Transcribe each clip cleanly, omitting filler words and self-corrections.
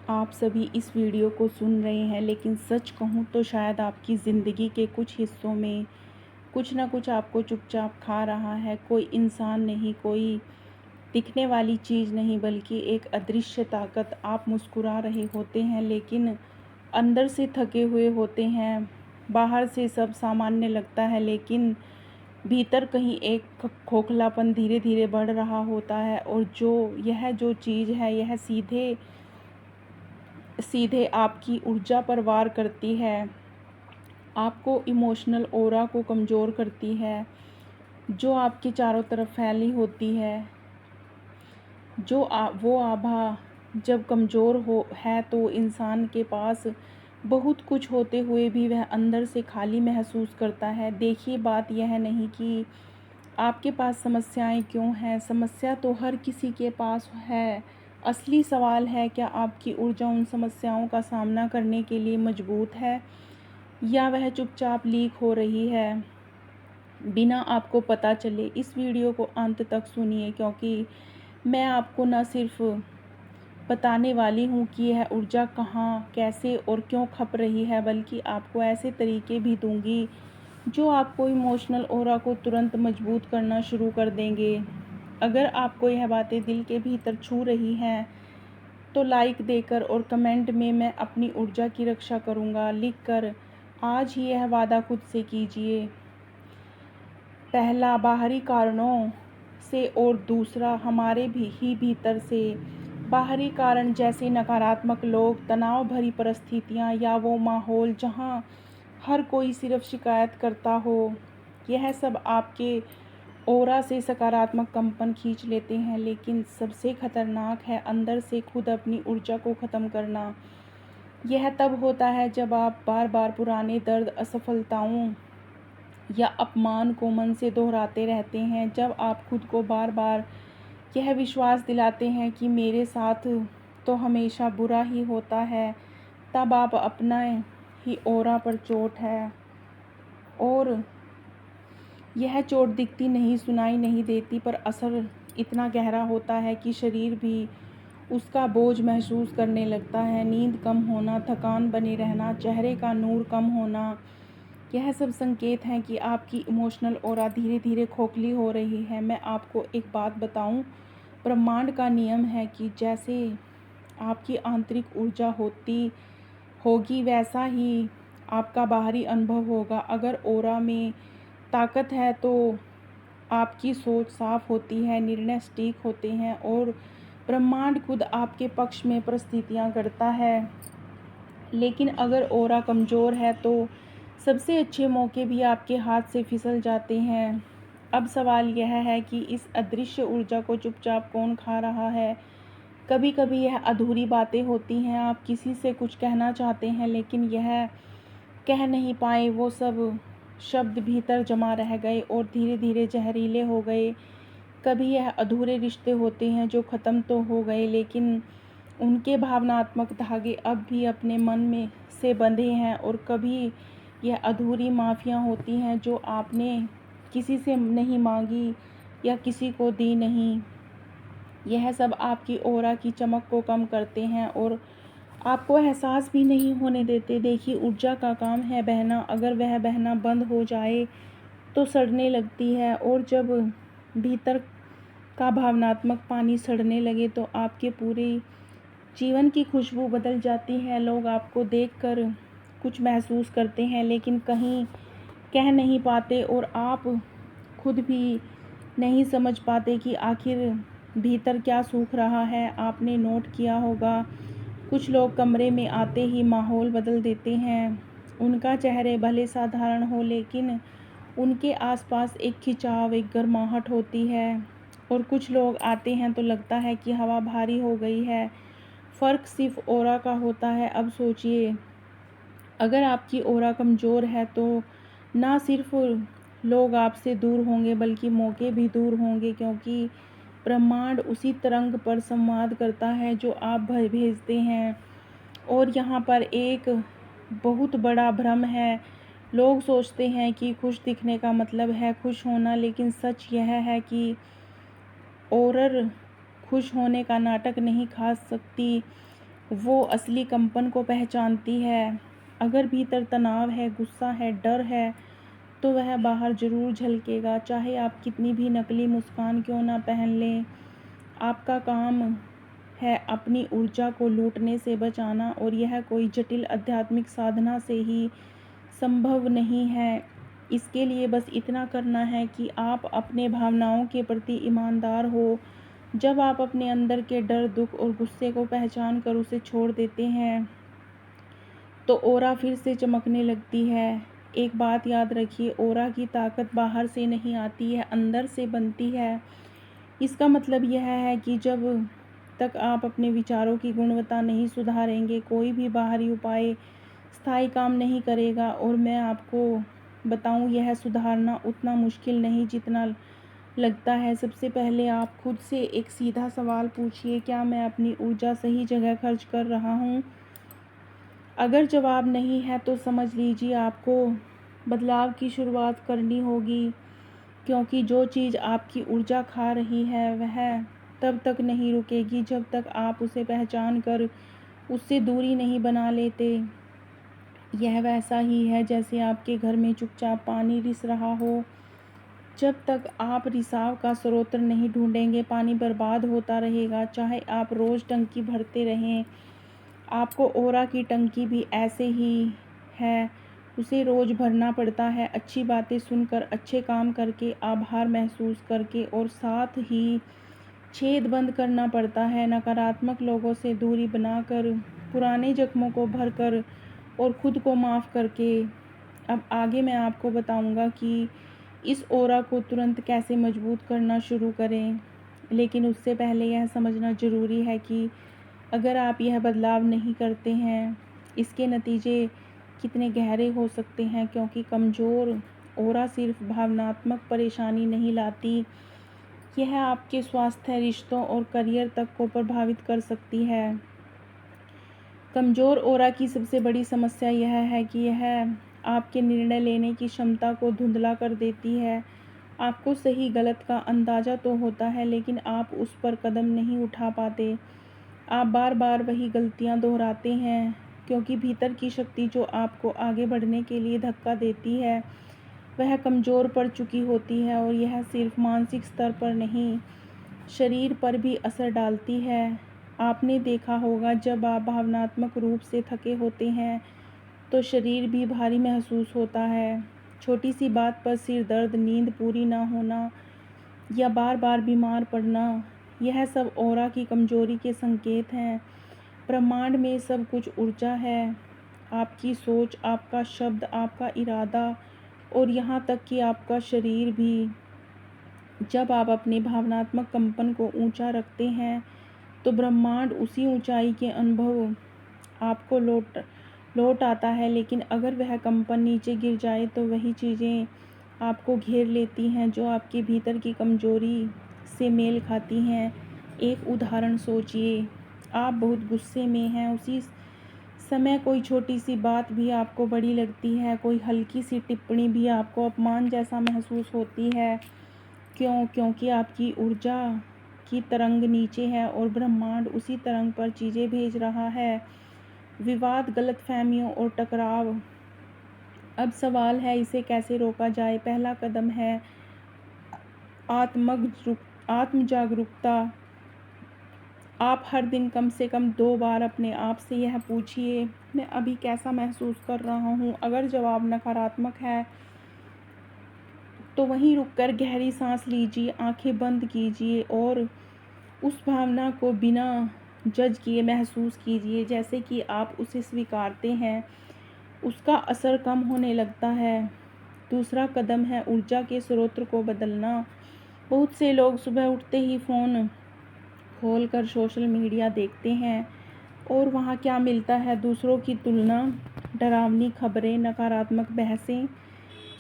आप सभी इस वीडियो को सुन रहे हैं, लेकिन सच कहूँ तो शायद आपकी ज़िंदगी के कुछ हिस्सों में कुछ ना कुछ आपको चुपचाप खा रहा है। कोई इंसान नहीं, कोई दिखने वाली चीज़ नहीं, बल्कि एक अदृश्य ताकत। आप मुस्कुरा रहे होते हैं, लेकिन अंदर से थके हुए होते हैं। बाहर से सब सामान्य लगता है, लेकिन भीतर कहीं एक खोखलापन धीरे धीरे बढ़ रहा होता है। और जो चीज़ है, यह सीधे सीधे आपकी ऊर्जा पर वार करती है, आपको इमोशनल ऑरा को कमज़ोर करती है, जो आपके चारों तरफ फैली होती है। वो आभा जब कमज़ोर हो है तो इंसान के पास बहुत कुछ होते हुए भी वह अंदर से खाली महसूस करता है। देखिए, बात यह नहीं कि आपके पास समस्याएं क्यों हैं, समस्या तो हर किसी के पास है। असली सवाल है, क्या आपकी ऊर्जा उन समस्याओं का सामना करने के लिए मजबूत है, या वह चुपचाप लीक हो रही है बिना आपको पता चले। इस वीडियो को अंत तक सुनिए, क्योंकि मैं आपको न सिर्फ बताने वाली हूँ कि यह ऊर्जा कहाँ, कैसे और क्यों खप रही है, बल्कि आपको ऐसे तरीके भी दूंगी जो आपको इमोशनल ऑरा को तुरंत मजबूत करना शुरू कर देंगे। अगर आपको यह बातें दिल के भीतर छू रही हैं, तो लाइक देकर और कमेंट में "मैं अपनी ऊर्जा की रक्षा करूँगा" लिख कर आज ही यह वादा खुद से कीजिए। पहला, बाहरी कारणों से, और दूसरा हमारे ही भीतर से। बाहरी कारण जैसे नकारात्मक लोग, तनाव भरी परिस्थितियाँ, या वो माहौल जहाँ हर कोई सिर्फ शिकायत करता हो, यह सब आपके ऑरा से सकारात्मक कंपन खींच लेते हैं। लेकिन सबसे खतरनाक है अंदर से खुद अपनी ऊर्जा को ख़त्म करना। यह तब होता है जब आप बार बार पुराने दर्द, असफलताओं या अपमान को मन से दोहराते रहते हैं। जब आप खुद को बार बार यह विश्वास दिलाते हैं कि मेरे साथ तो हमेशा बुरा ही होता है, तब आप अपना ही ऑरा पर चोट है। और यह चोट दिखती नहीं, सुनाई नहीं देती, पर असर इतना गहरा होता है कि शरीर भी उसका बोझ महसूस करने लगता है। नींद कम होना, थकान बने रहना, चेहरे का नूर कम होना, यह सब संकेत हैं कि आपकी इमोशनल ऑरा धीरे धीरे खोखली हो रही है। मैं आपको एक बात बताऊं, ब्रह्मांड का नियम है कि जैसे आपकी आंतरिक ऊर्जा होती होगी, वैसा ही आपका बाहरी अनुभव होगा। अगर ऑरा में ताकत है तो आपकी सोच साफ होती है, निर्णय सटीक होते हैं, और ब्रह्मांड खुद आपके पक्ष में परिस्थितियाँ करता है। लेकिन अगर ऑरा कमज़ोर है तो सबसे अच्छे मौके भी आपके हाथ से फिसल जाते हैं। अब सवाल यह है कि इस अदृश्य ऊर्जा को चुपचाप कौन खा रहा है। कभी कभी यह अधूरी बातें होती हैं, आप किसी से कुछ कहना चाहते हैं लेकिन यह कह नहीं पाए, वो सब शब्द भीतर जमा रह गए और धीरे धीरे जहरीले हो गए। कभी यह अधूरे रिश्ते होते हैं जो ख़त्म तो हो गए, लेकिन उनके भावनात्मक धागे अब भी अपने मन में से बंधे हैं। और कभी यह अधूरी माफ़ियाँ होती हैं जो आपने किसी से नहीं मांगी या किसी को दी नहीं। यह सब आपकी ऑरा की चमक को कम करते हैं और आपको एहसास भी नहीं होने देते। देखिए, ऊर्जा का काम है बहना। अगर वह बहना बंद हो जाए तो सड़ने लगती है, और जब भीतर का भावनात्मक पानी सड़ने लगे तो आपके पूरे जीवन की खुशबू बदल जाती है। लोग आपको देखकर कुछ महसूस करते हैं, लेकिन कहीं कह नहीं पाते, और आप खुद भी नहीं समझ पाते कि आखिर भीतर क्या सूख रहा है। आपने नोट किया होगा, कुछ लोग कमरे में आते ही माहौल बदल देते हैं। उनका चेहरे भले साधारण हो, लेकिन उनके आसपास एक खिंचाव, एक गर्माहट होती है। और कुछ लोग आते हैं तो लगता है कि हवा भारी हो गई है। फ़र्क सिर्फ ऑरा का होता है। अब सोचिए, अगर आपकी ऑरा कमज़ोर है तो ना सिर्फ लोग आपसे दूर होंगे, बल्कि मौके भी दूर होंगे, क्योंकि ब्रह्मांड उसी तरंग पर संवाद करता है जो आप भेजते हैं। और यहाँ पर एक बहुत बड़ा भ्रम है। लोग सोचते हैं कि खुश दिखने का मतलब है खुश होना, लेकिन सच यह है कि औरर खुश होने का नाटक नहीं खा सकती। वो असली कंपन को पहचानती है। अगर भीतर तनाव है, गुस्सा है, डर है, तो वह बाहर ज़रूर झलकेगा, चाहे आप कितनी भी नकली मुस्कान क्यों ना पहन लें। आपका काम है अपनी ऊर्जा को लूटने से बचाना, और यह कोई जटिल आध्यात्मिक साधना से ही संभव नहीं है। इसके लिए बस इतना करना है कि आप अपने भावनाओं के प्रति ईमानदार हो। जब आप अपने अंदर के डर, दुख और गुस्से को पहचान कर उसे छोड़ देते हैं, तो ऑरा फिर से चमकने लगती है। एक बात याद रखिए, ऑरा की ताकत बाहर से नहीं आती, यह अंदर से बनती है। इसका मतलब यह है कि जब तक आप अपने विचारों की गुणवत्ता नहीं सुधारेंगे, कोई भी बाहरी उपाय स्थायी काम नहीं करेगा। और मैं आपको बताऊं, यह सुधारना उतना मुश्किल नहीं जितना लगता है। सबसे पहले आप खुद से एक सीधा सवाल पूछिए, क्या मैं अपनी ऊर्जा सही जगह खर्च कर रहा हूँ? अगर जवाब नहीं है तो समझ लीजिए आपको बदलाव की शुरुआत करनी होगी, क्योंकि जो चीज़ आपकी ऊर्जा खा रही है वह तब तक नहीं रुकेगी जब तक आप उसे पहचान कर उससे दूरी नहीं बना लेते। यह वैसा ही है जैसे आपके घर में चुपचाप पानी रिस रहा हो। जब तक आप रिसाव का स्रोत नहीं ढूंढेंगे, पानी बर्बाद होता रहेगा, चाहे आप रोज़ टंकी भरते रहें। आपको ऑरा की टंकी भी ऐसे ही है, उसे रोज़ भरना पड़ता है, अच्छी बातें सुनकर, अच्छे काम करके, आभार महसूस करके, और साथ ही छेद बंद करना पड़ता है, नकारात्मक लोगों से दूरी बनाकर, पुराने जख्मों को भरकर और खुद को माफ़ करके। अब आगे मैं आपको बताऊंगा कि इस ऑरा को तुरंत कैसे मजबूत करना शुरू करें, लेकिन उससे पहले यह समझना ज़रूरी है कि अगर आप यह बदलाव नहीं करते हैं, इसके नतीजे कितने गहरे हो सकते हैं। क्योंकि कमज़ोर ऑरा सिर्फ भावनात्मक परेशानी नहीं लाती, यह आपके स्वास्थ्य, रिश्तों और करियर तक को प्रभावित कर सकती है। कमज़ोर ऑरा की सबसे बड़ी समस्या यह है कि यह आपके निर्णय लेने की क्षमता को धुंधला कर देती है। आपको सही गलत का अंदाज़ा तो होता है, लेकिन आप उस पर कदम नहीं उठा पाते। आप बार बार वही गलतियां दोहराते हैं, क्योंकि भीतर की शक्ति जो आपको आगे बढ़ने के लिए धक्का देती है वह कमज़ोर पड़ चुकी होती है, और यह सिर्फ मानसिक स्तर पर नहीं, शरीर पर भी असर डालती है। आपने देखा होगा, जब आप भावनात्मक रूप से थके होते हैं तो शरीर भी भारी महसूस होता है। छोटी सी बात पर सिर दर्द, नींद पूरी ना होना या बार बार बीमार पड़ना, यह सब ऑरा की कमजोरी के संकेत हैं। ब्रह्मांड में सब कुछ ऊर्जा है, आपकी सोच, आपका शब्द, आपका इरादा, और यहाँ तक कि आपका शरीर भी। जब आप अपने भावनात्मक कंपन को ऊंचा रखते हैं, तो ब्रह्मांड उसी ऊंचाई के अनुभव आपको लौट लौट आता है। लेकिन अगर वह कंपन नीचे गिर जाए, तो वही चीज़ें आपको घेर लेती हैं जो आपके भीतर की कमजोरी से मेल खाती हैं। एक उदाहरण सोचिए, आप बहुत गुस्से में हैं, उसी समय कोई छोटी सी बात भी आपको बड़ी लगती है, कोई हल्की सी टिप्पणी भी आपको अपमान जैसा महसूस होती है। क्यों? क्योंकि आपकी ऊर्जा की तरंग नीचे है और ब्रह्मांड उसी तरंग पर चीज़ें भेज रहा है। विवाद, गलतफहमियों और टकराव। अब सवाल है, इसे कैसे रोका जाए? पहला कदम है आत्म जागरूकता। आप हर दिन कम से कम 2 बार अपने आप से यह पूछिए, मैं अभी कैसा महसूस कर रहा हूँ। अगर जवाब नकारात्मक है तो वहीं रुककर गहरी सांस लीजिए, आंखें बंद कीजिए और उस भावना को बिना जज किए महसूस कीजिए, जैसे कि आप उसे स्वीकारते हैं। उसका असर कम होने लगता है। दूसरा कदम है ऊर्जा के स्रोत को बदलना। बहुत से लोग सुबह उठते ही फ़ोन खोलकर सोशल मीडिया देखते हैं, और वहाँ क्या मिलता है? दूसरों की तुलना, डरावनी खबरें, नकारात्मक बहसें।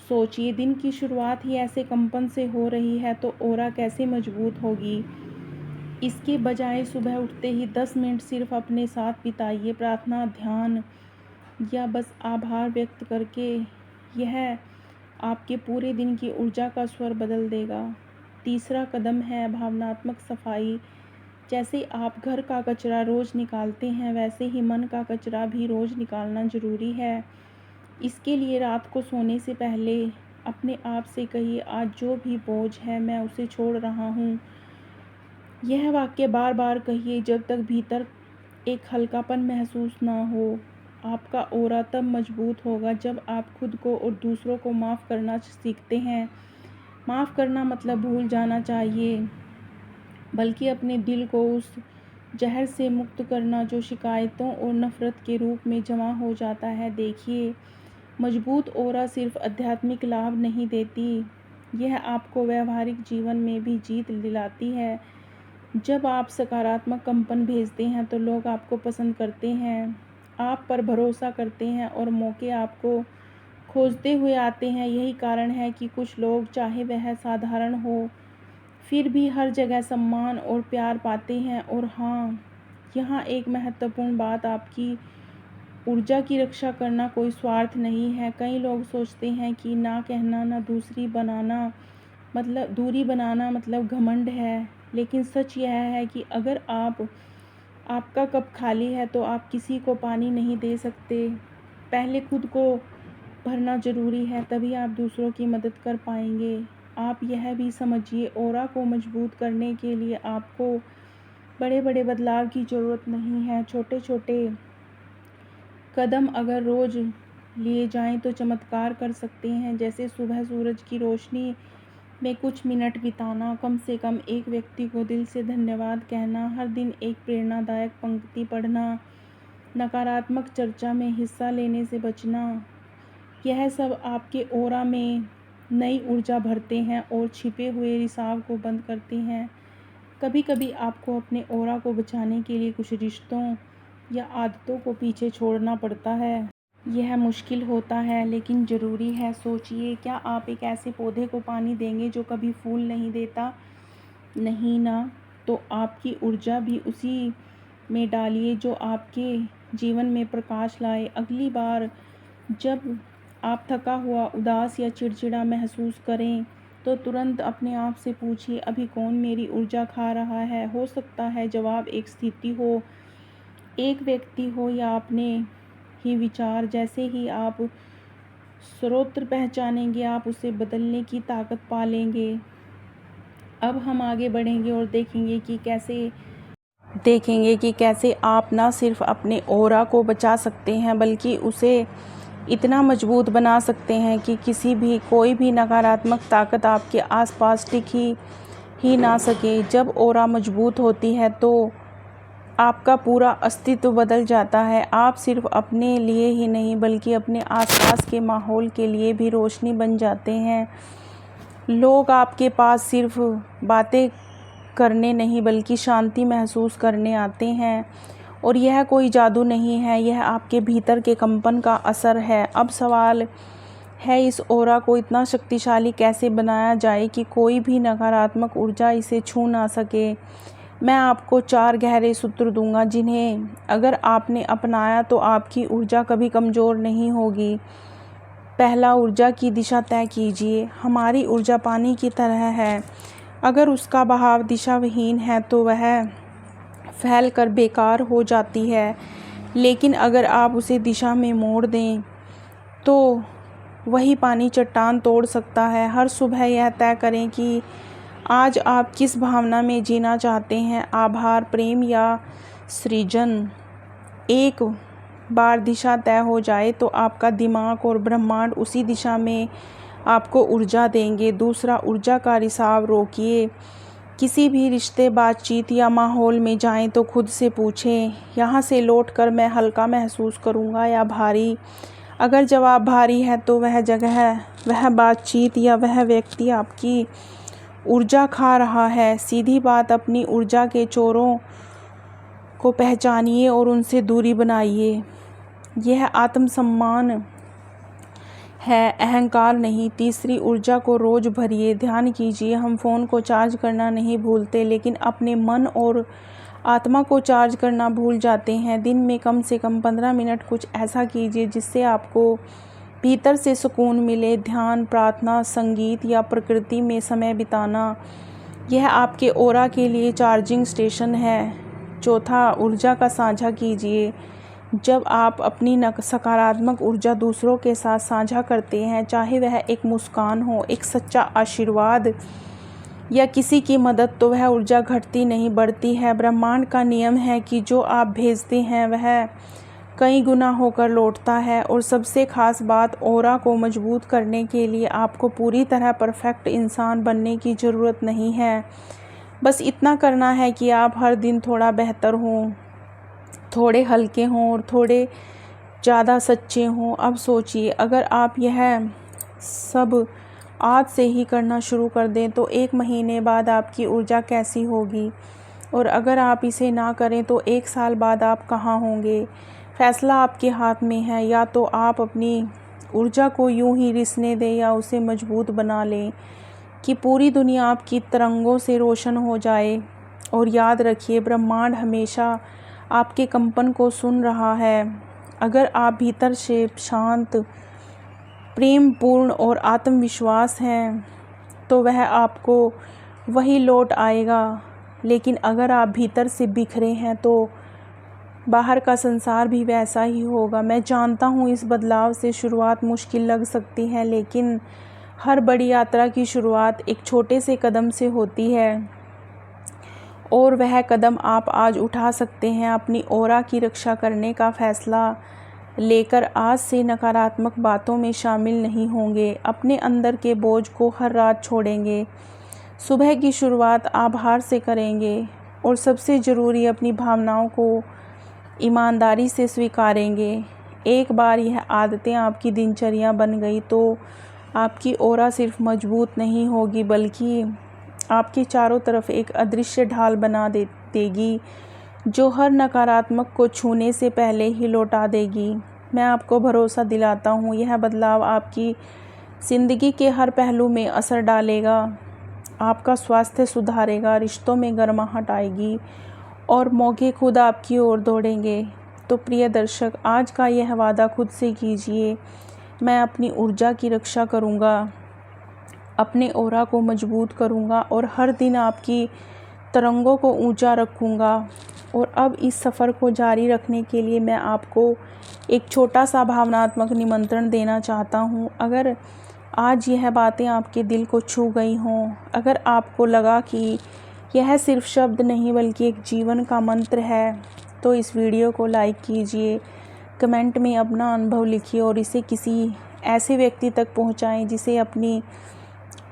सोचिए, दिन की शुरुआत ही ऐसे कंपन से हो रही है तो ऑरा कैसे मजबूत होगी। इसके बजाय सुबह उठते ही 10 मिनट सिर्फ अपने साथ बिताइए, प्रार्थना, ध्यान या बस आभार व्यक्त करके। यह आपके पूरे दिन की ऊर्जा का स्वर बदल देगा। तीसरा कदम है भावनात्मक सफाई। जैसे आप घर का कचरा रोज़ निकालते हैं, वैसे ही मन का कचरा भी रोज़ निकालना ज़रूरी है। इसके लिए रात को सोने से पहले अपने आप से कहिए, आज जो भी बोझ है मैं उसे छोड़ रहा हूँ। यह वाक्य बार बार कहिए जब तक भीतर एक हल्कापन महसूस ना हो। आपका ऑरा तब मजबूत होगा जब आप खुद को और दूसरों को माफ़ करना सीखते हैं। माफ़ करना मतलब भूल जाना चाहिए, बल्कि अपने दिल को उस जहर से मुक्त करना जो शिकायतों और नफ़रत के रूप में जमा हो जाता है। देखिए, मजबूत ऑरा सिर्फ आध्यात्मिक लाभ नहीं देती, यह आपको व्यावहारिक जीवन में भी जीत दिलाती है। जब आप सकारात्मक कंपन भेजते हैं तो लोग आपको पसंद करते हैं, आप पर भरोसा करते हैं और मौके आपको खोजते हुए आते हैं। यही कारण है कि कुछ लोग, चाहे वह साधारण हो, फिर भी हर जगह सम्मान और प्यार पाते हैं। और हाँ, यहाँ एक महत्वपूर्ण बात, आपकी ऊर्जा की रक्षा करना कोई स्वार्थ नहीं है। कई लोग सोचते हैं कि ना कहना, ना दूरी बनाना मतलब घमंड है। लेकिन सच यह है कि अगर आपका कप खाली है तो आप किसी को पानी नहीं दे सकते। पहले खुद को भरना ज़रूरी है, तभी आप दूसरों की मदद कर पाएंगे। आप यह भी समझिए, ऑरा को मजबूत करने के लिए आपको बड़े बड़े बदलाव की ज़रूरत नहीं है। छोटे छोटे कदम अगर रोज़ लिए जाएं तो चमत्कार कर सकते हैं। जैसे सुबह सूरज की रोशनी में कुछ मिनट बिताना, कम से कम एक व्यक्ति को दिल से धन्यवाद कहना, हर दिन एक प्रेरणादायक पंक्ति पढ़ना, नकारात्मक चर्चा में हिस्सा लेने से बचना। यह सब आपके ऑरा में नई ऊर्जा भरते हैं और छिपे हुए रिसाव को बंद करते हैं। कभी कभी आपको अपने ऑरा को बचाने के लिए कुछ रिश्तों या आदतों को पीछे छोड़ना पड़ता है। यह मुश्किल होता है लेकिन ज़रूरी है। सोचिए, क्या आप एक ऐसे पौधे को पानी देंगे जो कभी फूल नहीं देता? नहीं ना। तो आपकी ऊर्जा भी उसी में डालिए जो आपके जीवन में प्रकाश लाए। अगली बार जब आप थका हुआ, उदास या चिड़चिड़ा महसूस करें तो तुरंत अपने आप से पूछिए, अभी कौन मेरी ऊर्जा खा रहा है? हो सकता है जवाब एक स्थिति हो, एक व्यक्ति हो या अपने ही विचार। जैसे ही आप स्रोत पहचानेंगे, आप उसे बदलने की ताकत पा लेंगे। अब हम आगे बढ़ेंगे और देखेंगे कि कैसे आप न सिर्फ अपने ऑरा को बचा सकते हैं, बल्कि उसे इतना मजबूत बना सकते हैं कि कोई भी नकारात्मक ताकत आपके आसपास टिक ही ना सके। जब ऑरा मजबूत होती है तो आपका पूरा अस्तित्व बदल जाता है। आप सिर्फ अपने लिए ही नहीं, बल्कि अपने आसपास के माहौल के लिए भी रोशनी बन जाते हैं। लोग आपके पास सिर्फ बातें करने नहीं, बल्कि शांति महसूस करने आते हैं। और यह कोई जादू नहीं है, यह आपके भीतर के कंपन का असर है। अब सवाल है, इस ऑरा को इतना शक्तिशाली कैसे बनाया जाए कि कोई भी नकारात्मक ऊर्जा इसे छू ना सके। मैं आपको 4 गहरे सूत्र दूंगा, जिन्हें अगर आपने अपनाया तो आपकी ऊर्जा कभी कमज़ोर नहीं होगी। पहला, ऊर्जा की दिशा तय कीजिए। हमारी ऊर्जा पानी की तरह है, अगर उसका बहाव दिशाविहीन है तो वह फैल कर बेकार हो जाती है। लेकिन अगर आप उसे दिशा में मोड़ दें तो वही पानी चट्टान तोड़ सकता है। हर सुबह यह तय करें कि आज आप किस भावना में जीना चाहते हैं, आभार, प्रेम या सृजन। एक बार दिशा तय हो जाए तो आपका दिमाग और ब्रह्मांड उसी दिशा में आपको ऊर्जा देंगे। दूसरा, ऊर्जा का रिसाव रोकिए। किसी भी रिश्ते, बातचीत या माहौल में जाएं तो खुद से पूछें, यहाँ से लौटकर मैं हल्का महसूस करूँगा या भारी? अगर जवाब भारी है तो वह जगह, वह बातचीत या वह व्यक्ति आपकी ऊर्जा खा रहा है। सीधी बात, अपनी ऊर्जा के चोरों को पहचानिए और उनसे दूरी बनाइए। यह आत्मसम्मान है, अहंकार नहीं। तीसरी, ऊर्जा को रोज़ भरिए। ध्यान कीजिए, हम फ़ोन को चार्ज करना नहीं भूलते, लेकिन अपने मन और आत्मा को चार्ज करना भूल जाते हैं। दिन में कम से कम 15 मिनट कुछ ऐसा कीजिए जिससे आपको भीतर से सुकून मिले। ध्यान, प्रार्थना, संगीत या प्रकृति में समय बिताना। यह आपके ऑरा के लिए चार्जिंग स्टेशन है। चौथा, ऊर्जा का साझा कीजिए। जब आप अपनी सकारात्मक ऊर्जा दूसरों के साथ साझा करते हैं, चाहे वह एक मुस्कान हो, एक सच्चा आशीर्वाद या किसी की मदद, तो वह ऊर्जा घटती नहीं, बढ़ती है। ब्रह्मांड का नियम है कि जो आप भेजते हैं वह कई गुना होकर लौटता है। और सबसे खास बात, ऑरा को मजबूत करने के लिए आपको पूरी तरह परफेक्ट इंसान बनने की ज़रूरत नहीं है। बस इतना करना है कि आप हर दिन थोड़ा बेहतर हों, थोड़े हल्के हों और थोड़े ज़्यादा सच्चे हों। अब सोचिए, अगर आप यह सब आज से ही करना शुरू कर दें तो 1 महीने बाद आपकी ऊर्जा कैसी होगी, और अगर आप इसे ना करें तो 1 साल बाद आप कहाँ होंगे। फैसला आपके हाथ में है। या तो आप अपनी ऊर्जा को यूं ही रिसने दें या उसे मजबूत बना लें कि पूरी दुनिया आपकी तरंगों से रोशन हो जाए। और याद रखिए, ब्रह्मांड हमेशा आपके कंपन को सुन रहा है। अगर आप भीतर से शांत, प्रेमपूर्ण और आत्मविश्वास हैं तो वह आपको वही लौट आएगा। लेकिन अगर आप भीतर से बिखरे हैं तो बाहर का संसार भी वैसा ही होगा। मैं जानता हूँ इस बदलाव से शुरुआत मुश्किल लग सकती है, लेकिन हर बड़ी यात्रा की शुरुआत एक छोटे से कदम से होती है, और वह कदम आप आज उठा सकते हैं। अपनी ऑरा की रक्षा करने का फैसला लेकर आज से नकारात्मक बातों में शामिल नहीं होंगे। अपने अंदर के बोझ को हर रात छोड़ेंगे। सुबह की शुरुआत आभार से करेंगे और सबसे ज़रूरी, अपनी भावनाओं को ईमानदारी से स्वीकारेंगे। एक बार यह आदतें आपकी दिनचर्या बन गई तो आपकी ऑरा सिर्फ मजबूत नहीं होगी, बल्कि आपके चारों तरफ एक अदृश्य ढाल बना देगी जो हर नकारात्मक को छूने से पहले ही लौटा देगी। मैं आपको भरोसा दिलाता हूँ, यह बदलाव आपकी ज़िंदगी के हर पहलू में असर डालेगा। आपका स्वास्थ्य सुधारेगा, रिश्तों में गर्माहट आएगी और मौके खुद आपकी ओर दौड़ेंगे। तो प्रिय दर्शक, आज का यह वादा खुद से कीजिए, मैं अपनी ऊर्जा की रक्षा करूँगा, अपने ऑरा को मजबूत करूँगा और हर दिन आपकी तरंगों को ऊंचा रखूँगा। और अब इस सफ़र को जारी रखने के लिए मैं आपको एक छोटा सा भावनात्मक निमंत्रण देना चाहता हूँ। अगर आज यह बातें आपके दिल को छू गई हों, अगर आपको लगा कि यह सिर्फ शब्द नहीं बल्कि एक जीवन का मंत्र है, तो इस वीडियो को लाइक कीजिए, कमेंट में अपना अनुभव लिखिए और इसे किसी ऐसे व्यक्ति तक पहुँचाएँ जिसे अपनी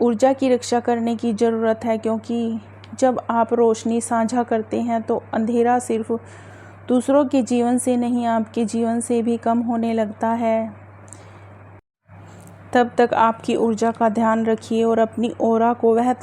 ऊर्जा की रक्षा करने की ज़रूरत है। क्योंकि जब आप रोशनी साझा करते हैं तो अंधेरा सिर्फ दूसरों के जीवन से नहीं, आपके जीवन से भी कम होने लगता है। तब तक आपकी ऊर्जा का ध्यान रखिए और अपनी ऑरा को वह